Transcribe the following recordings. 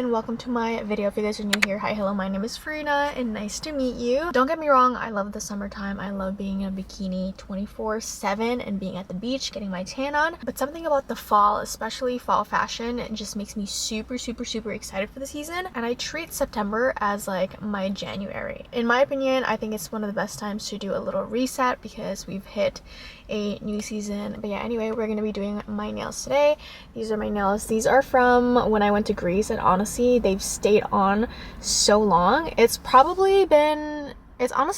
and welcome to my video. If you guys are new here, hi, hello, my name is Farina and nice to meet you. Don't get me wrong, I love the summertime. I love being in a bikini 24/7 and being at the beach, getting my tan on. But something about the fall, especially fall fashion, it just makes me super excited for the season. And I treat September as like my January. In my opinion, I think it's one of the best times to do a little reset because we've hit a new season. But yeah, anyway, we're gonna be doing my nails today. These are my nails. These are from when I went to Greece, and honestly they've stayed on so long. It's honestly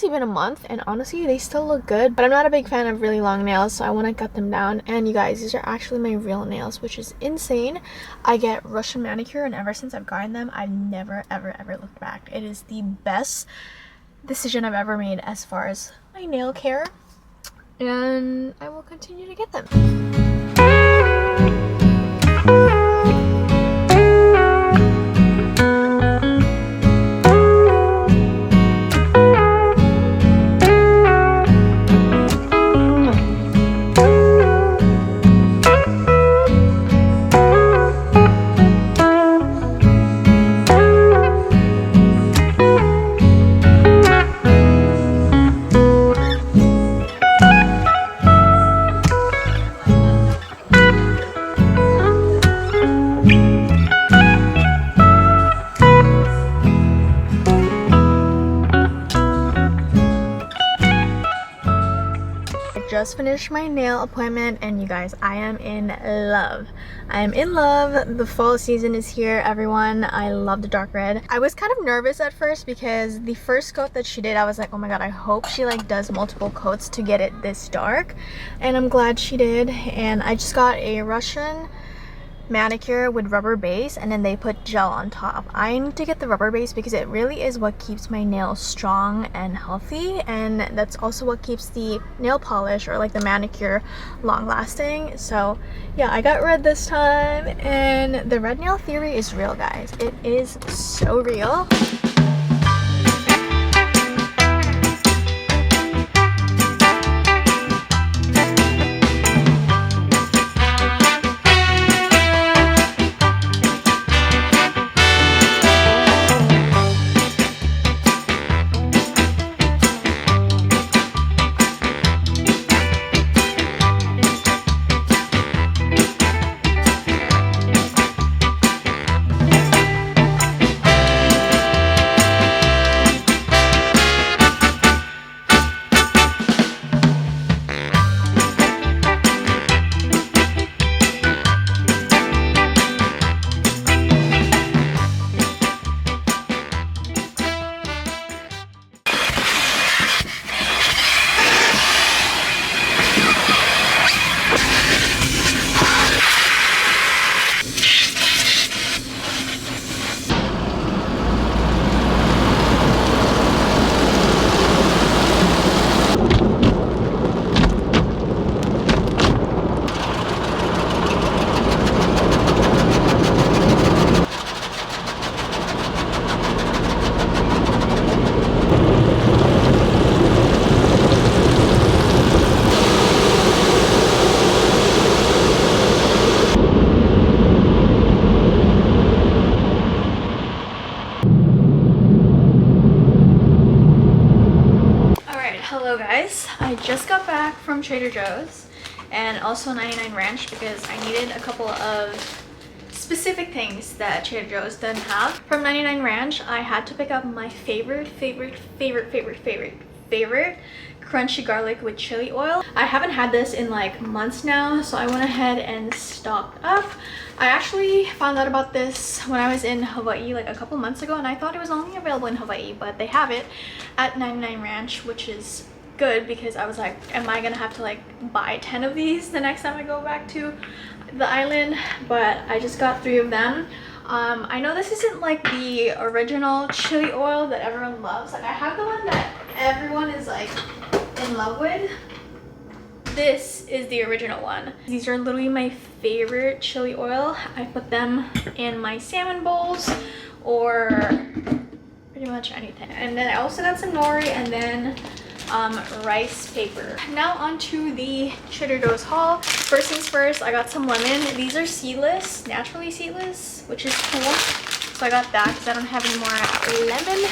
been a month, and honestly they still look good, but I'm not a big fan of really long nails, so I want to cut them down. And you guys, these are actually my real nails, which is insane. I get Russian manicure, and ever since I've gotten them, I've never ever looked back. It is the best decision I've ever made as far as my nail care, and I will continue to get them. Just finished my nail appointment, and you guys, I am in love. The fall season is here, everyone. I love the dark red. I was kind of nervous at first because the first coat that she did, I was like, oh my god, I hope she like does multiple coats to get it this dark, and I'm glad she did. And I just got a Russian manicure with rubber base, and then they put gel on top. I need to get the rubber base because it really is what keeps my nails strong and healthy, and that's also what keeps the nail polish or like the manicure long lasting. So yeah, I got red this time, and the red nail theory is real, guys. It is so real. Hello guys, I just got back from Trader Joe's and also 99 Ranch because I needed a couple of specific things that Trader Joe's didn't have. From 99 Ranch, I had to pick up my favorite crunchy garlic with chili oil. I haven't had this in like months now, so I went ahead and stocked up. I actually found out about this when I was in Hawaii like a couple months ago, and I thought it was only available in Hawaii, but they have it at 99 Ranch, which is good because I was like, am I gonna have to like buy 10 of these the next time I go back to the island? But I just got 3 of them. I know this isn't like the original chili oil that everyone loves. Like I have the one that everyone is like in love with. This is the original one. These are literally my favorite chili oil. I put them in my salmon bowls or pretty much anything. And then I also got some nori and then rice paper. Now onto the Trader Joe's haul. First things first, I got some lemon. These are seedless, naturally seedless, which is cool. So I got that because I don't have any more lemon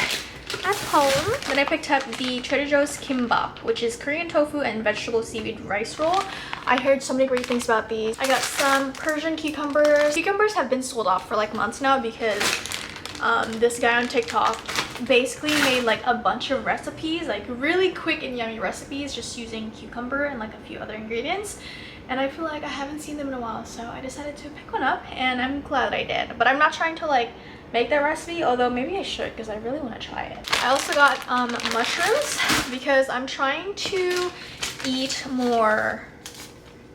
at home. Then I picked up the Trader Joe's Kimbap, which is Korean tofu and vegetable seaweed rice roll. I heard so many great things about these. I got some Persian cucumbers. Cucumbers have been sold off for like months now because this guy on TikTok basically made like a bunch of recipes, like really quick and yummy recipes, just using cucumber and like a few other ingredients. And I feel like I haven't seen them in a while, so I decided to pick one up, and I'm glad I did. But I'm not trying to like make that recipe, although maybe I should because I really want to try it. I also got mushrooms because I'm trying to eat more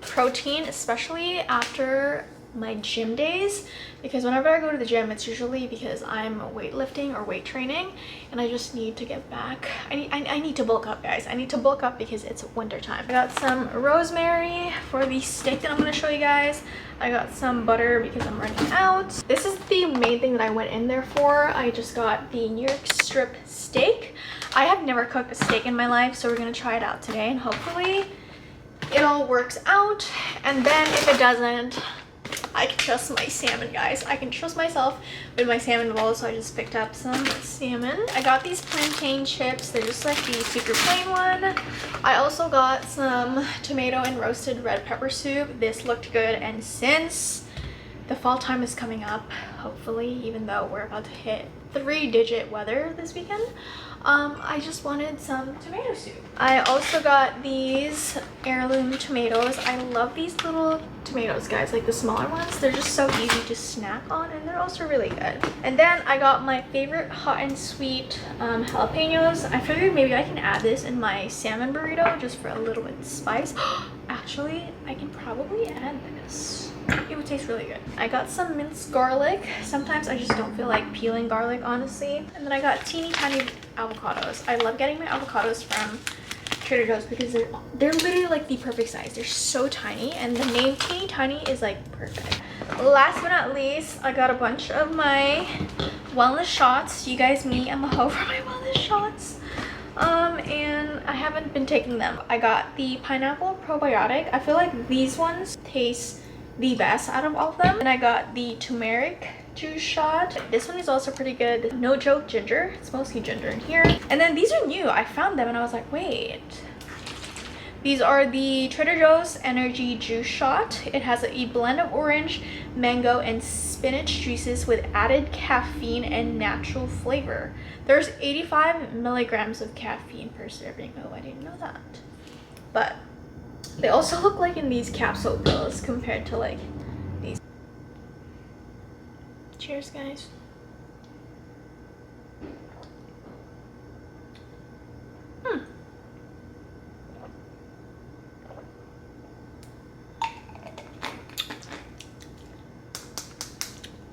protein, especially after my gym days, because whenever I go to the gym, it's usually because I'm weightlifting or weight training, and I just need to get back. I need to bulk up, guys. I need to bulk up because it's winter time. I got some rosemary for the steak that I'm going to show you guys. I got some butter because I'm running out. This is the main thing that I went in there for. I just got the New York strip steak. I have never cooked a steak in my life, so we're going to try it out today, and hopefully it all works out. And then if it doesn't, I can trust my salmon, guys. I can trust myself with my salmon bowl, so I just picked up some salmon. I got these plantain chips. They're just like the super plain one. I also got some tomato and roasted red pepper soup. This looked good, and since the fall time is coming up, hopefully, even though we're about to hit 3-digit weather this weekend, I just wanted some tomato soup. I also got these heirloom tomatoes. I love these little tomatoes, guys, like the smaller ones. They're just so easy to snack on, and they're also really good. And then I got my favorite hot and sweet jalapenos. I figured maybe I can add this in my salmon burrito just for a little bit of spice. Actually, I can probably add this. It would taste really good. I got some minced garlic. Sometimes I just don't feel like peeling garlic, honestly. And then I got teeny tiny avocados. I love getting my avocados from Trader Joe's because they're literally like the perfect size. They're so tiny, and the name teeny tiny is like perfect. Last but not least, I got a bunch of my wellness shots. You guys, I'm a hoe for my wellness shots. And I haven't been taking them. I got the pineapple probiotic. I feel like these ones taste the best out of all of them. And I got the turmeric juice shot. This one is also pretty good. No joke, ginger. It's mostly ginger in here. And then these are new. I found them and I was like, wait. These are the Trader Joe's energy juice shot. It has a blend of orange, mango, and spinach juices with added caffeine and natural flavor. There's 85 milligrams of caffeine per serving. Oh, I didn't know that. But they also look like in these capsule pills compared to like these. Cheers, guys.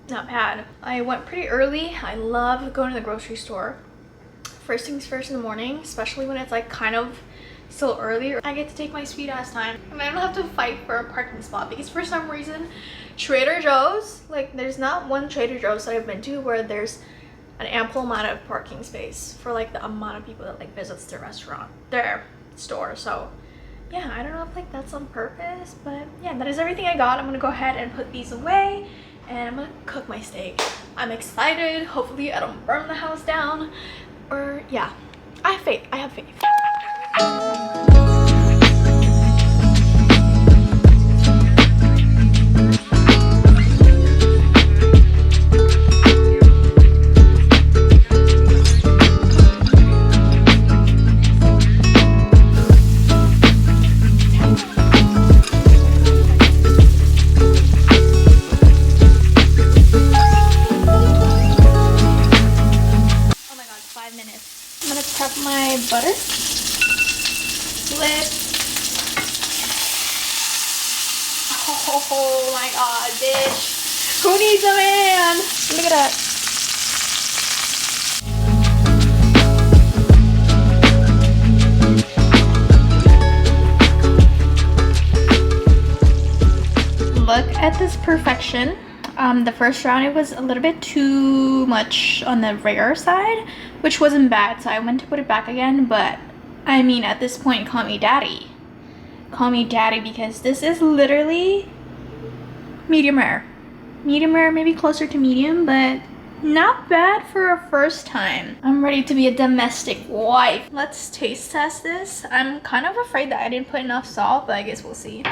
Not bad. I went pretty early. I love going to the grocery store first things first in the morning, especially when it's like kind of still early. I get to take my sweet ass time and I don't have to fight for a parking spot, because for some reason Trader Joe's, like, there's not one Trader Joe's that I've been to where there's an ample amount of parking space for like the amount of people that like visits their store. So yeah, I don't know if like that's on purpose, but yeah, that is everything I got. I'm gonna go ahead and put these away, and I'm gonna cook my steak. I'm excited. Hopefully I don't burn the house down, or yeah, I have faith. I have faith. Butter, flip. Oh my god, bitch. Who needs a man? Look at that. Look at this perfection. The first round, it was a little bit too much on the rare side, which wasn't bad, so I went to put it back again. But I mean, at this point, call me daddy. Call me daddy, because this is literally medium rare. Medium rare, maybe closer to medium, but Not bad for a first time. I'm ready to be a domestic wife. Let's taste test this. I'm kind of afraid that I didn't put enough salt, but I guess we'll see.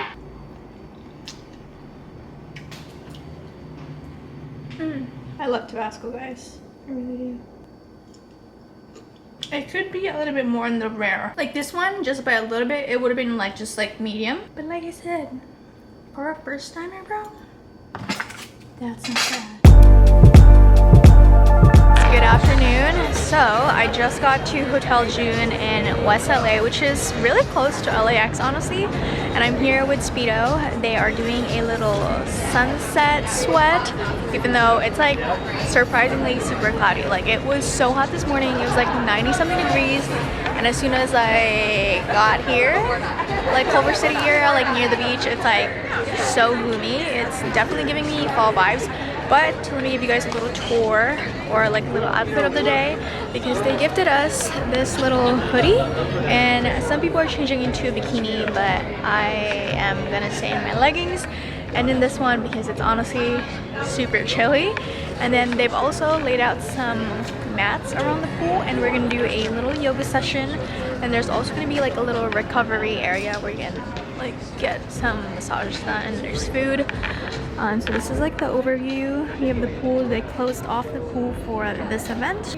I love Tabasco, guys. I really do. It could be a little bit more in the rare. Like this one, just by a little bit, it would have been like just like medium. But like I said, for a first timer, bro, that's not bad. Good afternoon. So I just got to Hotel June in West LA, which is really close to LAX, honestly. And I'm here with Speedo. They are doing a little sunset sweat, even though it's like surprisingly super cloudy. Like it was so hot this morning. It was like 90 something degrees. And as soon as I got here, like Culver City area, like near the beach, it's like so gloomy. It's definitely giving me fall vibes. But let me give you guys a little tour or like a little outfit of the day, because they gifted us this little hoodie and some people are changing into a bikini, but I am gonna stay in my leggings and in this one because it's honestly super chilly. And then they've also laid out some mats around the pool and we're gonna do a little yoga session, and there's also gonna be like a little recovery area where you can like get some massage done, and there's food. So this is like the overview. We have the pool. They closed off the pool for this event.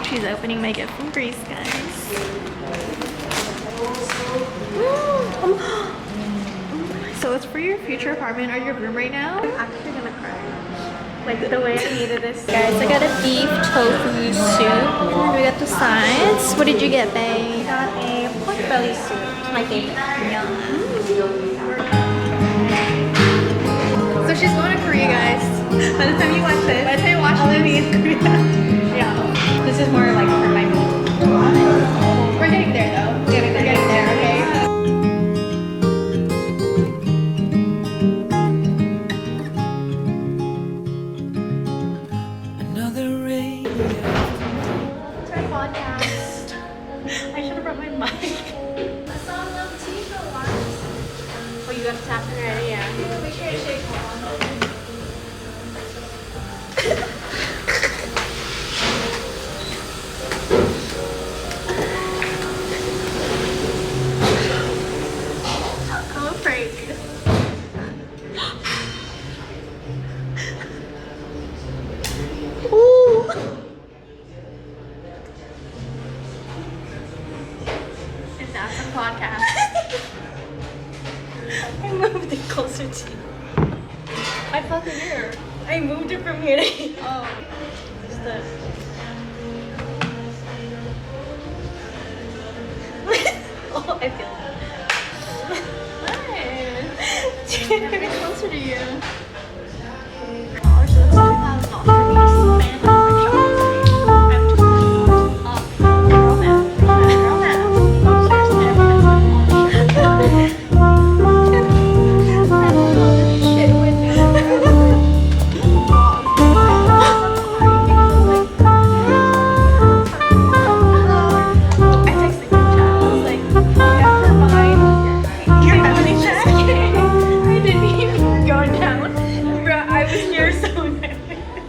She's opening my gift from Greece, guys. So it's for your future apartment or your room right now. I'm actually gonna cry. Like the way I needed this. Guys, I got a beef tofu soup. And then we got the sides. What did you get, babe? I got a pork belly soup. It's my favorite. Yum. So she's going to Korea, guys. By the time you watch this, By the time you watch I'll this, be in Korea. yeah. This is more like for my meal. We're getting there though. We're getting there, okay? Another rain. It's our podcast. I should have brought my mic. Oh, you got to tap it already? Yeah. Make sure I shake one. That's a podcast. I moved it closer to you. I felt it here. I moved it from here to here. Oh. Just the... oh, I feel it. Nice. Gotta be closer to you.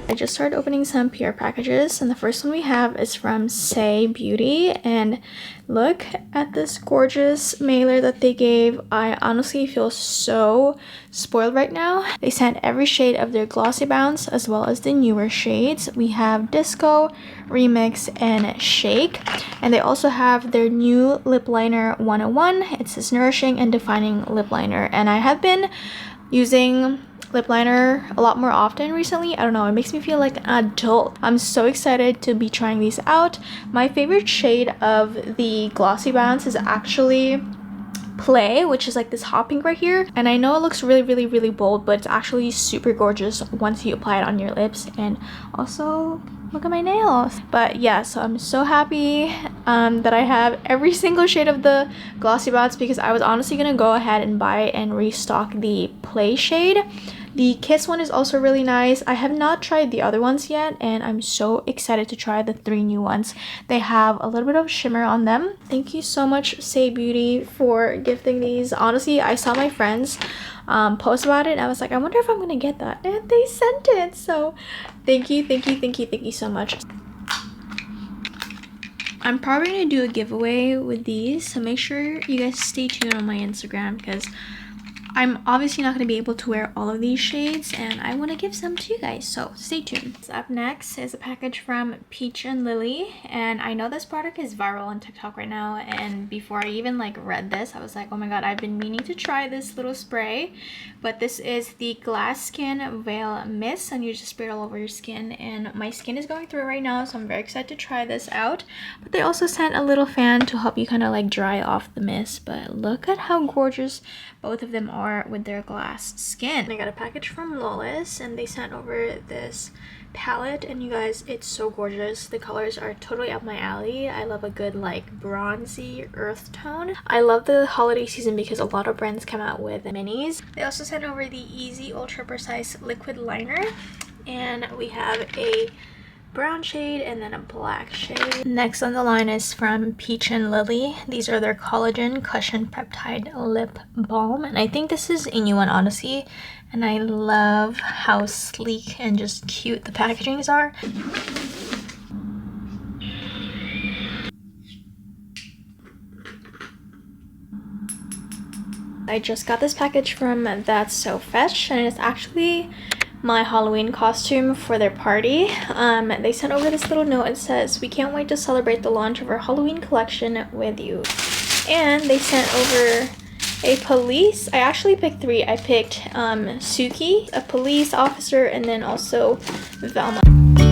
I just started opening some PR packages, and the first one we have is from Say Beauty, and look at this gorgeous mailer that they gave. I honestly feel so spoiled right now. They sent every shade of their Glossy Bounce as well as the newer shades. We have Disco, Remix, and Shake, and they also have their new lip liner 101. It's this nourishing and defining lip liner, and I have been using lip liner a lot more often recently. I don't know, it makes me feel like an adult. I'm so excited to be trying these out. My favorite shade of the glossy bounce is actually Play, which is like this hot pink right here, and I know it looks really bold, but it's actually super gorgeous once you apply it on your lips. And also look at my nails. But yeah, so I'm so happy that I have every single shade of the glossy bounce, because I was honestly gonna go ahead and buy and restock the Play shade. The Kiss one is also really nice. I have not tried the other ones yet, and I'm so excited to try the 3 new ones. They have a little bit of shimmer on them. Thank you so much, Say Beauty, for gifting these. Honestly, I saw my friends post about it, and I was like, I wonder if I'm gonna get that, and they sent it. So thank you so much. I'm probably gonna do a giveaway with these, so make sure you guys stay tuned on my Instagram, because I'm obviously not going to be able to wear all of these shades, and I want to give some to you guys, so stay tuned. Up next is a package from Peach and Lily, and I know this product is viral on TikTok right now, and before I even like read this, I was like, oh my god, I've been meaning to try this little spray. But this is the Glass Skin Veil Mist, and you just spray it all over your skin, and my skin is going through it right now, so I'm very excited to try this out. But they also sent a little fan to help you kind of like dry off the mist. But look at how gorgeous both of them are with their glass skin. I got a package from Lawless, and they sent over this palette, and you guys, it's so gorgeous. The colors are totally up my alley. I love a good like bronzy earth tone. I love the holiday season because a lot of brands come out with minis. They also sent over the Easy Ultra Precise liquid liner, and we have a brown shade and then a black shade. Next on the line is from Peach and Lily. These are their collagen cushion peptide lip balm, and I think this is a new one, honestly, and I love how sleek and just cute the packagings are. I just got this package from That's So Fetch, and it's actually my Halloween costume for their party. They sent over this little note. It says, "We can't wait to celebrate the launch of our Halloween collection with you." And they sent over a police. I actually picked 3. I picked Suki, a police officer, and then also Velma.